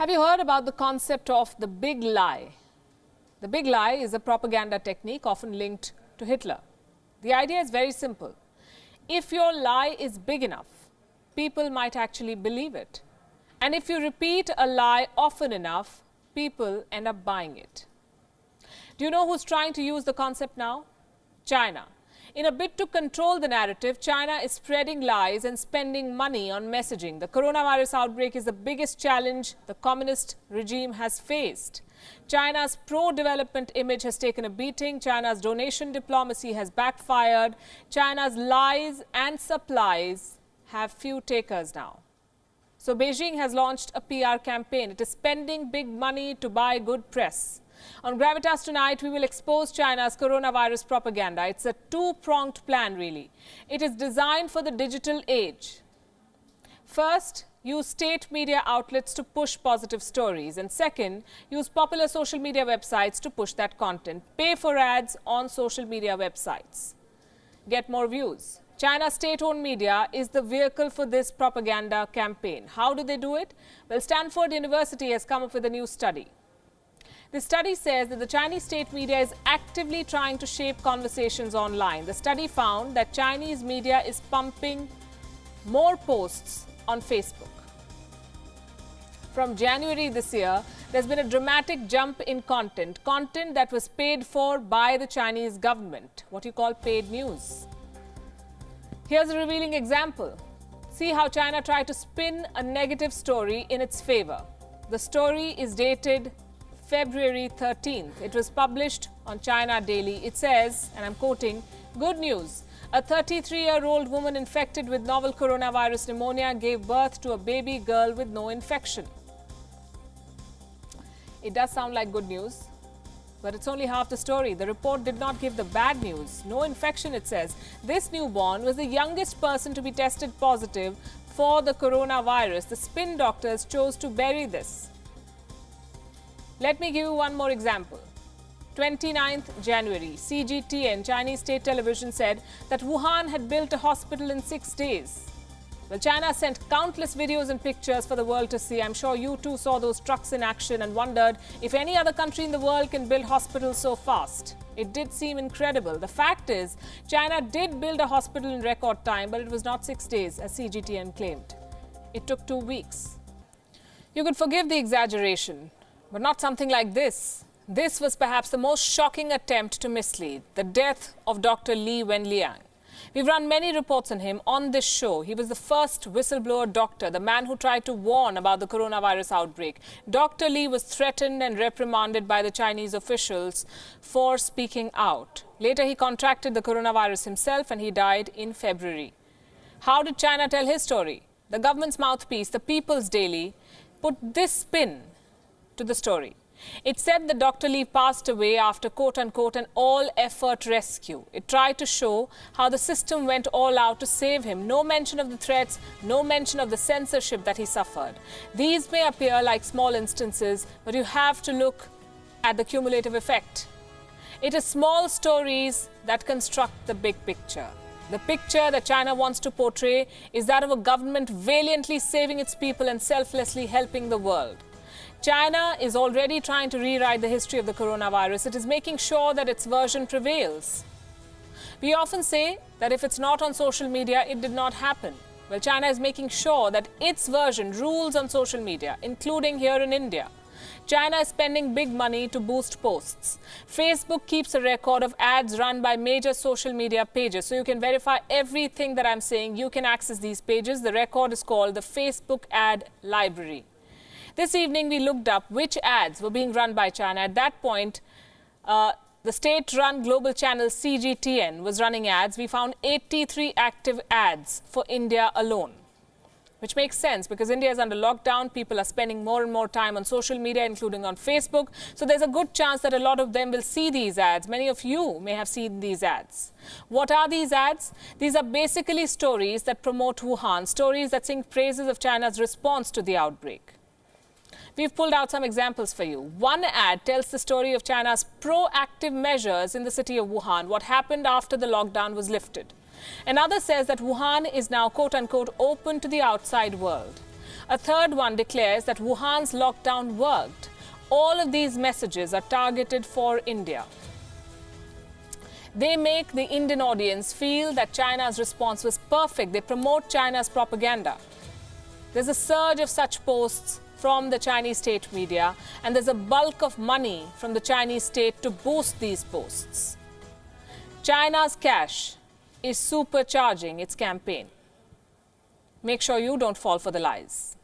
Have you heard about the concept of the big lie? The big lie is a propaganda technique often linked to Hitler. The idea is very simple. If your lie is big enough, people might actually believe it. And if you repeat a lie often enough, people end up buying it. Do you know who's trying to use the concept now? China. In a bid to control the narrative, China is spreading lies and spending money on messaging. The coronavirus outbreak is the biggest challenge the communist regime has faced. China's pro-development image has taken a beating. China's donation diplomacy has backfired. China's lies and supplies have few takers now. So Beijing has launched a PR campaign. It is spending big money to buy good press. On Gravitas tonight, we will expose China's coronavirus propaganda. It's a two-pronged plan, really. It is designed for the digital age. First, use state media outlets to push positive stories. And second, use popular social media websites to push that content. Pay for ads on social media websites. Get more views. China's state-owned media is the vehicle for this propaganda campaign. How do they do it? Well, Stanford University has come up with a new study. The study says that the Chinese state media is actively trying to shape conversations online. The study found that Chinese media is pumping more posts on Facebook. From January this year, there's been a dramatic jump in content that was paid for by the Chinese government, what you call paid news. Here's a revealing example. See how China tried to spin a negative story in its favor. The story is dated February 13th. It was published on China Daily. It says, and I'm quoting, "Good news. A 33-year-old woman infected with novel coronavirus pneumonia gave birth to a baby girl with no infection." It does sound like good news, but it's only half the story. The report did not give the bad news. No infection, it says. This newborn was the youngest person to be tested positive for the coronavirus. The spin doctors chose to bury this. Let me give you one more example. 29th January, CGTN, Chinese state television, said that Wuhan had built a hospital in 6 days. Well, China sent countless videos and pictures for the world to see. I'm sure you too saw those trucks in action and wondered if any other country in the world can build hospitals so fast. It did seem incredible. The fact is, China did build a hospital in record time, but it was not 6 days, as CGTN claimed. It took 2 weeks. You could forgive the exaggeration, but not something like this. This was perhaps the most shocking attempt to mislead, the death of Dr. Li Wenliang. We've run many reports on him on this show. He was the first whistleblower doctor, the man who tried to warn about the coronavirus outbreak. Dr. Li was threatened and reprimanded by the Chinese officials for speaking out. Later, he contracted the coronavirus himself and he died in February. How did China tell his story? The government's mouthpiece, the People's Daily, put this spin to the story. It said that Dr. Li passed away after quote-unquote an all-effort rescue. It tried to show how the system went all out to save him. No mention of the threats, no mention of the censorship that he suffered. These may appear like small instances, but you have to look at the cumulative effect. It is small stories that construct the big picture. The picture that China wants to portray is that of a government valiantly saving its people and selflessly helping the world. China is already trying to rewrite the history of the coronavirus. It is making sure that its version prevails. We often say that if it's not on social media, it did not happen. Well, China is making sure that its version rules on social media, including here in India. China is spending big money to boost posts. Facebook keeps a record of ads run by major social media pages. So you can verify everything that I'm saying. You can access these pages. The record is called the Facebook Ad Library. This evening, we looked up which ads were being run by China. At that point, the state-run global channel CGTN was running ads. We found 83 active ads for India alone, which makes sense because India is under lockdown. People are spending more and more time on social media, including on Facebook. So there's a good chance that a lot of them will see these ads. Many of you may have seen these ads. What are these ads? These are basically stories that promote Wuhan, stories that sing praises of China's response to the outbreak. We've pulled out some examples for you. One ad tells the story of China's proactive measures in the city of Wuhan, what happened after the lockdown was lifted. Another says that Wuhan is now quote-unquote open to the outside world. A third one declares that Wuhan's lockdown worked. All of these messages are targeted for India. They make the Indian audience feel that China's response was perfect. They promote China's propaganda. There's a surge of such posts from the Chinese state media, and there's a bulk of money from the Chinese state to boost these posts. China's cash is supercharging its campaign. Make sure you don't fall for the lies.